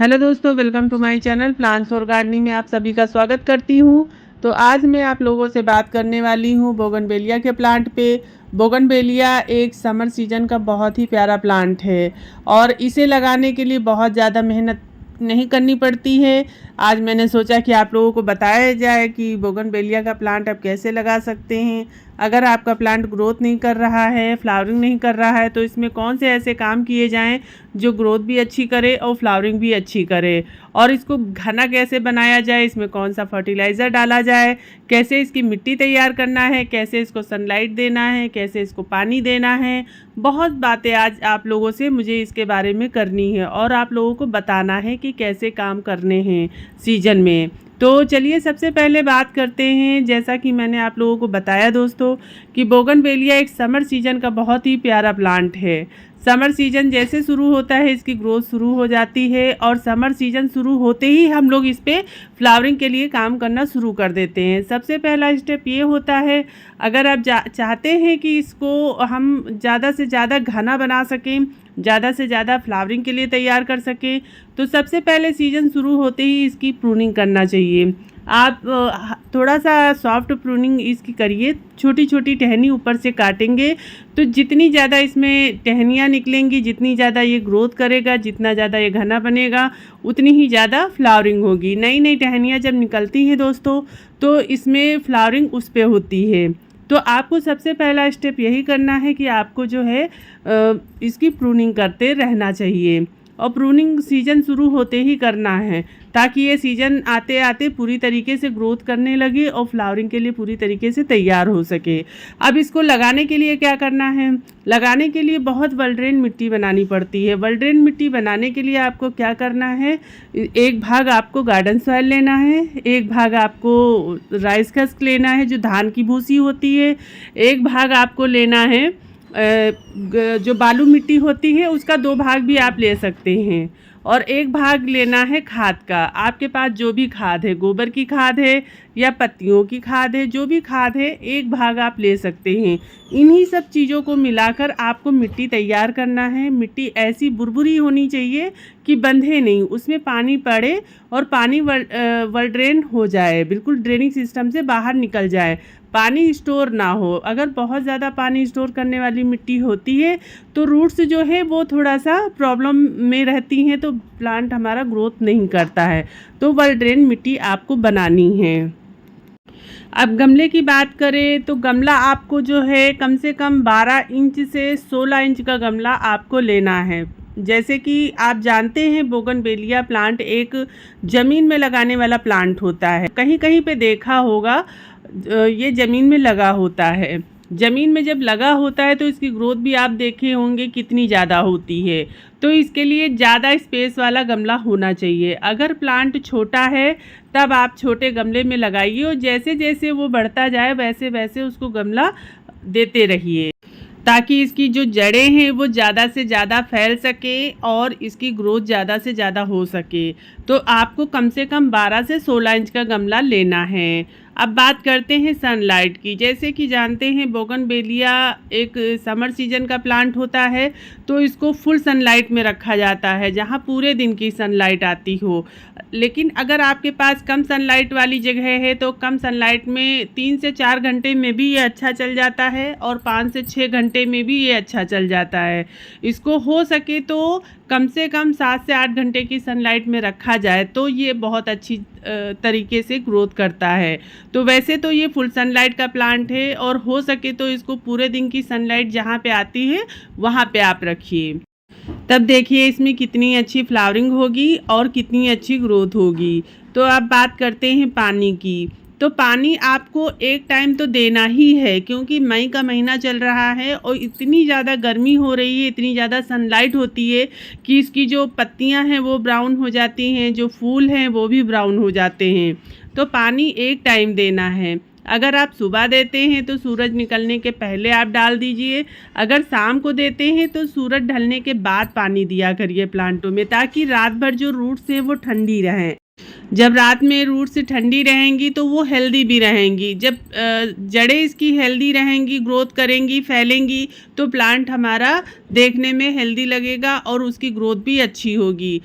Hello दोस्तों, welcome to my channel plants और gardening में आप सभी का स्वागत करती हूँ। तो आज मैं आप लोगों से बात करने वाली हूँ बोगनवेलिया के प्लांट पे। बोगनवेलिया एक समर सीजन का बहुत ही प्यारा प्लांट है और इसे लगाने के लिए बहुत ज़्यादा मेहनत नहीं करनी पड़ती है। आज मैंने सोचा कि आप लोगों को बताया जाए कि बोगनवेलिया का प्लांट आप कैसे लगा सकते हैं। अगर आपका प्लांट ग्रोथ नहीं कर रहा है, फ्लावरिंग नहीं कर रहा है, तो इसमें कौन से ऐसे काम किए जाएं जो ग्रोथ भी अच्छी करे और फ्लावरिंग भी अच्छी करे, और इसको घना कैसे बनाया जाए, इसमें कौन सा फर्टिलाइज़र डाला जाए, कैसे इसकी मिट्टी तैयार करना है, कैसे इसको सनलाइट देना है, कैसे इसको पानी देना है। बहुत बातें आज आप लोगों से मुझे इसके बारे में करनी है और आप लोगों को बताना है कि कैसे काम करने हैं सीजन में। तो चलिए सबसे पहले बात करते हैं। जैसा कि मैंने आप लोगों को बताया दोस्तों कि बोगनवेलिया एक समर सीजन का बहुत ही प्यारा प्लांट है। समर सीजन जैसे शुरू होता है इसकी ग्रोथ शुरू हो जाती है और समर सीजन शुरू होते ही हम लोग इस पे फ्लावरिंग के लिए काम करना शुरू कर देते हैं। सबसे पहला स्टेप ये होता है, अगर आप चाहते हैं कि इसको हम ज़्यादा से ज़्यादा घना बना सकें, ज़्यादा से ज़्यादा फ्लावरिंग के लिए तैयार कर सकें, तो सबसे पहले सीजन शुरू होते ही इसकी प्रूनिंग करना चाहिए। आप थोड़ा सा सॉफ्ट प्रूनिंग इसकी करिए। छोटी छोटी टहनी ऊपर से काटेंगे तो जितनी ज़्यादा इसमें टहनियाँ निकलेंगी, जितनी ज़्यादा ये ग्रोथ करेगा, जितना ज़्यादा ये घना बनेगा, उतनी ही ज़्यादा फ्लावरिंग होगी। नई नई टहनियाँ जब निकलती हैं दोस्तों तो इसमें फ्लावरिंग उस पे होती है। तो आपको सबसे पहला स्टेप यही करना है कि आपको जो है इसकी प्रूनिंग करते रहना चाहिए और प्रूनिंग सीजन शुरू होते ही करना है ताकि ये सीजन आते आते पूरी तरीके से ग्रोथ करने लगे और फ्लावरिंग के लिए पूरी तरीके से तैयार हो सके। अब इसको लगाने के लिए क्या करना है, लगाने के लिए बहुत वेल ड्रेन मिट्टी बनानी पड़ती है। वेल ड्रेन मिट्टी बनाने के लिए आपको क्या करना है, एक भाग आपको गार्डन सॉइल लेना है, एक भाग आपको राइस हस्क लेना है जो धान की भूसी होती है, एक भाग आपको लेना है जो बालू मिट्टी होती है उसका 2 भाग भी आप ले सकते हैं, और एक भाग लेना है खाद का। आपके पास जो भी खाद है, गोबर की खाद है या पत्तियों की खाद है, जो भी खाद है एक भाग आप ले सकते हैं। इन्हीं सब चीज़ों को मिलाकर आपको मिट्टी तैयार करना है। मिट्टी ऐसी बुरबुरी होनी चाहिए कि बंधे नहीं, उसमें पानी पड़े और पानी वेल ड्रेन हो जाए, बिल्कुल ड्रेनिंग सिस्टम से बाहर निकल जाए, पानी स्टोर ना हो। अगर बहुत ज़्यादा पानी स्टोर करने वाली मिट्टी होती है तो रूट्स जो है वो थोड़ा सा प्रॉब्लम में रहती हैं, तो प्लांट हमारा ग्रोथ नहीं करता है। तो वेल ड्रेन मिट्टी आपको बनानी है। अब गमले की बात करें तो गमला आपको जो है कम से कम 12 इंच से 16 इंच का गमला आपको लेना है। जैसे कि आप जानते हैं बोगनवेलिया प्लांट एक ज़मीन में लगाने वाला प्लांट होता है। कहीं कहीं पे देखा होगा ये ज़मीन में लगा होता है। ज़मीन में जब लगा होता है तो इसकी ग्रोथ भी आप देखे होंगे कितनी ज़्यादा होती है। तो इसके लिए ज़्यादा स्पेस वाला गमला होना चाहिए। अगर प्लांट छोटा है तब आप छोटे गमले में लगाइए और जैसे जैसे वो बढ़ता जाए वैसे वैसे उसको गमला देते रहिए ताकि इसकी जो जड़ें हैं वो ज़्यादा से ज़्यादा फैल सके और इसकी ग्रोथ ज़्यादा से ज़्यादा हो सके। तो आपको कम से कम 12 से 16 इंच का गमला लेना है। अब बात करते हैं सनलाइट की। जैसे कि जानते हैं बोगनवेलिया एक समर सीजन का प्लांट होता है, तो इसको फुल सनलाइट में रखा जाता है जहाँ पूरे दिन की सनलाइट आती हो। लेकिन अगर आपके पास कम सनलाइट वाली जगह है तो कम सनलाइट में 3 से 4 घंटे में भी ये अच्छा चल जाता है और 5 से 6 घंटे में भी ये अच्छा चल जाता है। इसको हो सके तो कम से कम 7 से 8 घंटे की सनलाइट में रखा जाए तो ये बहुत अच्छी तरीके से ग्रोथ करता है। तो वैसे तो ये फुल सनलाइट का प्लांट है और हो सके तो इसको पूरे दिन की सनलाइट जहाँ पे आती है वहाँ पे आप रखिए। तब देखिए इसमें कितनी अच्छी फ्लावरिंग होगी और कितनी अच्छी ग्रोथ होगी। तो अब बात करते हैं पानी की। तो पानी आपको एक टाइम तो देना ही है क्योंकि मई का महीना चल रहा है और इतनी ज़्यादा गर्मी हो रही है, इतनी ज़्यादा सनलाइट होती है कि इसकी जो पत्तियां हैं वो ब्राउन हो जाती हैं, जो फूल हैं वो भी ब्राउन हो जाते हैं। तो पानी एक टाइम देना है। अगर आप सुबह देते हैं तो सूरज निकलने के पहले आप डाल दीजिए। अगर शाम को देते हैं तो सूरज ढलने के बाद पानी दिया करिए प्लांटों में, ताकि रात भर जो रूट्स हैं वो ठंडी रहें। जब रात में रूट्स ठंडी रहेंगी तो वो हेल्दी भी रहेंगी। जब जड़ें इसकी हेल्दी रहेंगी, ग्रोथ करेंगी, फैलेंगी, तो प्लांट हमारा देखने में हेल्दी लगेगा और उसकी ग्रोथ भी अच्छी होगी।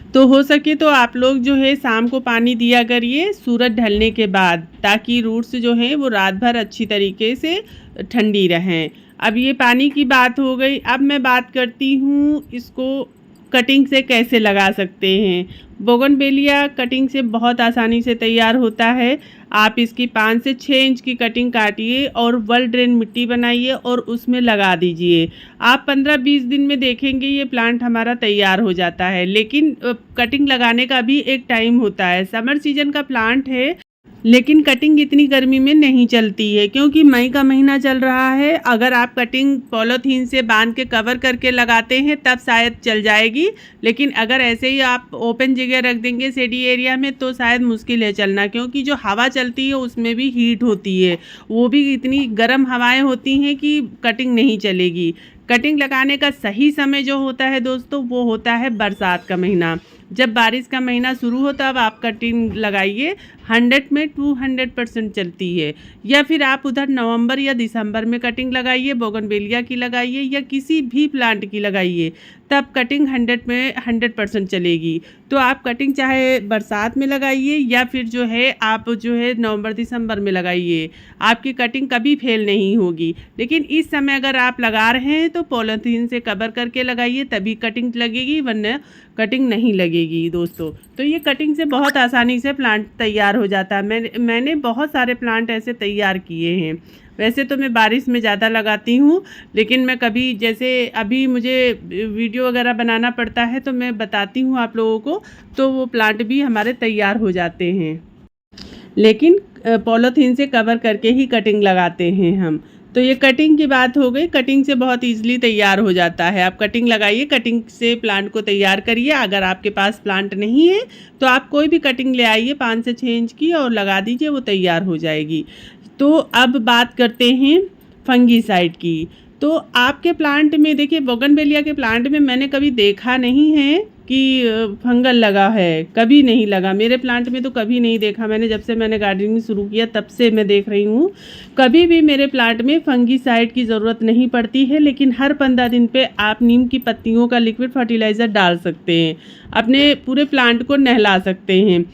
तो हो सके तो आप लोग जो है शाम को पानी दिया करिए सूरज ढलने के बाद, ताकि रूट्स जो हैं वो रात भर अच्छी तरीके से ठंडी रहें। अब ये पानी की बात हो गई। अब मैं बात करती हूँ इसको कटिंग से कैसे लगा सकते हैं। बोगनवेलिया कटिंग से बहुत आसानी से तैयार होता है। आप इसकी 5 से 6 इंच की कटिंग काटिए और वेल ड्रेन मिट्टी बनाइए और उसमें लगा दीजिए। आप 15-20 दिन में देखेंगे ये प्लांट हमारा तैयार हो जाता है। लेकिन कटिंग लगाने का भी एक टाइम होता है। समर सीजन का प्लांट है, लेकिन कटिंग इतनी गर्मी में नहीं चलती है, क्योंकि मई का महीना चल रहा है। अगर आप कटिंग पॉलीथीन से बांध के कवर करके लगाते हैं तब शायद चल जाएगी, लेकिन अगर ऐसे ही आप ओपन जगह रख देंगे शेडी एरिया में तो शायद मुश्किल है चलना, क्योंकि जो हवा चलती है उसमें भी हीट होती है। वो भी इतनी गर्म हवाएं होती हैं कि कटिंग नहीं चलेगी। कटिंग लगाने का सही समय जो होता है दोस्तों, वो होता है बरसात का महीना। जब बारिश का महीना शुरू हो तब आप कटिंग लगाइए। 100 में 200% चलती है। या फिर आप उधर नवंबर या दिसंबर में कटिंग लगाइए, बोगनवेलिया की लगाइए या किसी भी प्लांट की लगाइए, तब कटिंग 100 में 100% चलेगी। तो आप कटिंग चाहे बरसात में लगाइए या फिर जो है आप जो है नवंबर दिसंबर में लगाइए, आपकी कटिंग कभी फेल नहीं होगी। लेकिन इस समय अगर आप लगा रहे हैं तो पॉलीथीन से कवर करके लगाइए, तभी कटिंग लगेगी, वरना कटिंग नहीं लगेगी दोस्तों। तो ये कटिंग से बहुत आसानी से प्लांट तैयार हो जाता है। मैंने बहुत सारे प्लांट ऐसे तैयार किए हैं। वैसे तो मैं बारिश में ज़्यादा लगाती हूँ, लेकिन मैं कभी जैसे अभी मुझे वीडियो वगैरह बनाना पड़ता है तो मैं बताती हूँ आप लोगों को, तो वो प्लांट भी हमारे तैयार हो जाते हैं। लेकिन पॉलीथीन से कवर करके ही कटिंग लगाते हैं हम। तो ये कटिंग की बात हो गई। कटिंग से बहुत इजीली तैयार हो जाता है। आप कटिंग लगाइए, कटिंग से प्लांट को तैयार करिए। अगर आपके पास प्लांट नहीं है तो आप कोई भी कटिंग ले आइए 5 से 6 इंच की और लगा दीजिए, वो तैयार हो जाएगी। तो अब बात करते हैं फंगीसाइड की। तो आपके प्लांट में देखिए, बोगनवेलिया के प्लांट में मैंने कभी देखा नहीं है कि फंगल लगा है, कभी नहीं लगा। मेरे प्लांट में तो कभी नहीं देखा मैंने। जब से मैंने गार्डनिंग शुरू किया तब से मैं देख रही हूँ, कभी भी मेरे प्लांट में फंगीसाइड की ज़रूरत नहीं पड़ती है। लेकिन हर 15 दिन पे आप नीम की पत्तियों का लिक्विड फर्टिलाइज़र डाल सकते हैं, अपने पूरे प्लांट को नहला सकते हैं।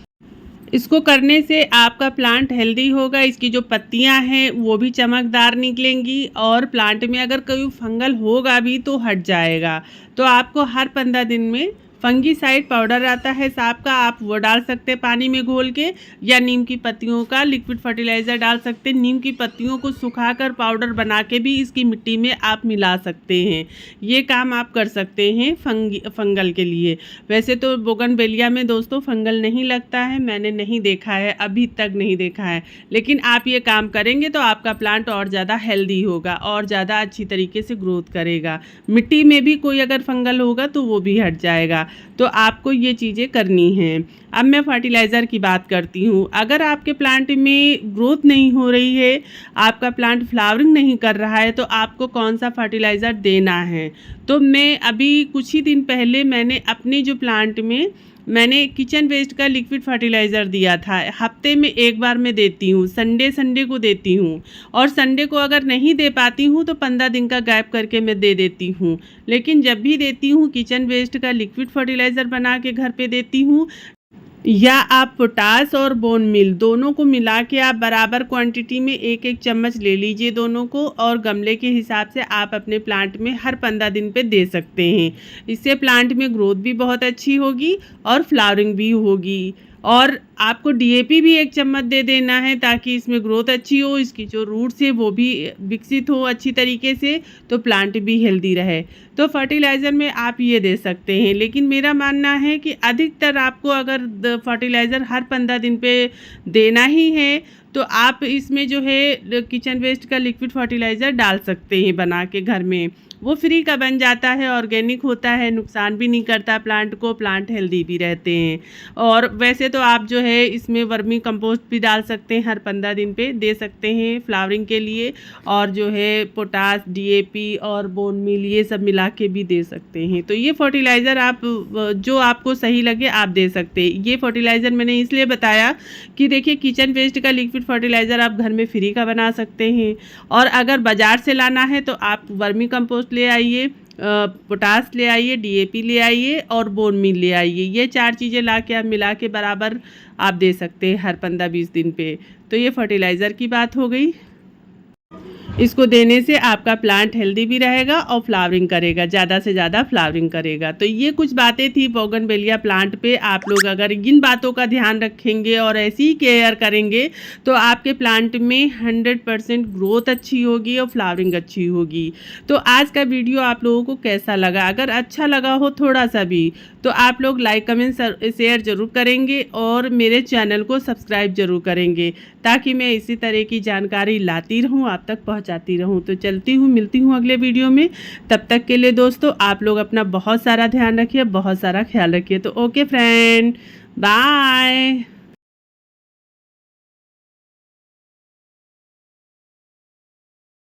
इसको करने से आपका प्लांट हेल्दी होगा, इसकी जो पत्तियां हैं वो भी चमकदार निकलेंगी, और प्लांट में अगर कोई फंगल होगा भी तो हट जाएगा। तो आपको हर 15 दिन में फंगीसाइड पाउडर आता है सांप का, आप वो डाल सकते हैं पानी में घोल के, या नीम की पत्तियों का लिक्विड फर्टिलाइज़र डाल सकते हैं। नीम की पत्तियों को सुखाकर पाउडर बना के भी इसकी मिट्टी में आप मिला सकते हैं। ये काम आप कर सकते हैं फंगल के लिए। वैसे तो बोगनवेलिया में दोस्तों फंगल नहीं लगता है, मैंने नहीं देखा है, अभी तक नहीं देखा है। लेकिन आप ये काम करेंगे तो आपका प्लांट और ज़्यादा हेल्दी होगा और ज़्यादा अच्छी तरीके से ग्रोथ करेगा। मिट्टी में भी कोई अगर फंगल होगा तो वो भी हट जाएगा। तो आपको ये चीज़ें करनी हैं। अब मैं फर्टिलाइज़र की बात करती हूँ। अगर आपके प्लांट में ग्रोथ नहीं हो रही है, आपका प्लांट फ्लावरिंग नहीं कर रहा है, तो आपको कौन सा फर्टिलाइज़र देना है। तो मैं अभी कुछ ही दिन पहले मैंने अपने जो प्लांट में मैंने किचन वेस्ट का लिक्विड फर्टिलाइज़र दिया था। हफ्ते में एक बार मैं देती हूँ, संडे को देती हूँ। और संडे को अगर नहीं दे पाती हूँ तो 15 दिन का गैप करके मैं दे देती हूँ। लेकिन जब भी देती हूँ किचन वेस्ट का लिक्विड फर्टिलाइज़र बना के घर पे देती हूँ, या आप पोटास और बोन मिल दोनों को मिला के आप बराबर क्वांटिटी में 1-1 चम्मच ले लीजिए दोनों को, और गमले के हिसाब से आप अपने प्लांट में हर 15 दिन पे दे सकते हैं। इससे प्लांट में ग्रोथ भी बहुत अच्छी होगी और फ्लावरिंग भी होगी। और आपको डीएपी भी 1 चम्मच दे देना है, ताकि इसमें ग्रोथ अच्छी हो, इसकी जो रूट्स है वो भी विकसित हो अच्छी तरीके से, तो प्लांट भी हेल्दी रहे। तो फर्टिलाइज़र में आप ये दे सकते हैं। लेकिन मेरा मानना है कि अधिकतर आपको अगर फर्टिलाइज़र हर 15 दिन पे देना ही है तो आप इसमें जो है किचन वेस्ट का लिक्विड फर्टिलाइज़र डाल सकते हैं बना के घर में। वो फ्री का बन जाता है, ऑर्गेनिक होता है, नुकसान भी नहीं करता प्लांट को, प्लांट हेल्दी भी रहते हैं। और वैसे तो आप जो है इसमें वर्मी कंपोस्ट भी डाल सकते हैं, हर 15 दिन पे दे सकते हैं फ्लावरिंग के लिए। और जो है पोटास, डीएपी और बोन मील ये सब मिला के भी दे सकते हैं। तो ये फर्टिलाइज़र आप जो आपको सही लगे आप दे सकते हैं। ये फर्टिलाइज़र मैंने इसलिए बताया कि देखिए किचन वेस्ट का लिक्विड फर्टिलाइज़र आप घर में फ्री का बना सकते हैं, और अगर बाज़ार से लाना है तो आप वर्मी कंपोस्ट ले आइए, पोटास ले आइए, डीएपी ले आइए और बोन मील ले आइए। ये 4 चीज़ें ला के आप मिला के बराबर आप दे सकते हैं हर 15-20 दिन पे। तो ये फर्टिलाइज़र की बात हो गई। इसको देने से आपका प्लांट हेल्दी भी रहेगा और फ्लावरिंग करेगा, ज़्यादा से ज़्यादा फ्लावरिंग करेगा। तो ये कुछ बातें थी बोगनवेलिया प्लांट पे। आप लोग अगर इन बातों का ध्यान रखेंगे और ऐसी ही केयर करेंगे तो आपके प्लांट में 100% ग्रोथ अच्छी होगी और फ्लावरिंग अच्छी होगी। तो आज का वीडियो आप लोगों को कैसा लगा? अगर अच्छा लगा हो थोड़ा सा भी तो आप लोग लाइक कमेंट शेयर ज़रूर करेंगे और मेरे चैनल को सब्सक्राइब ज़रूर करेंगे, ताकि मैं इसी तरह की जानकारी लाती रहूं, आप तक पहुंचाती रहूं। तो चलती हूं, मिलती हूं अगले वीडियो में। तब तक के लिए दोस्तों आप लोग अपना बहुत सारा ध्यान रखिए, बहुत सारा ख्याल रखिए। तो ओके फ्रेंड, बाय।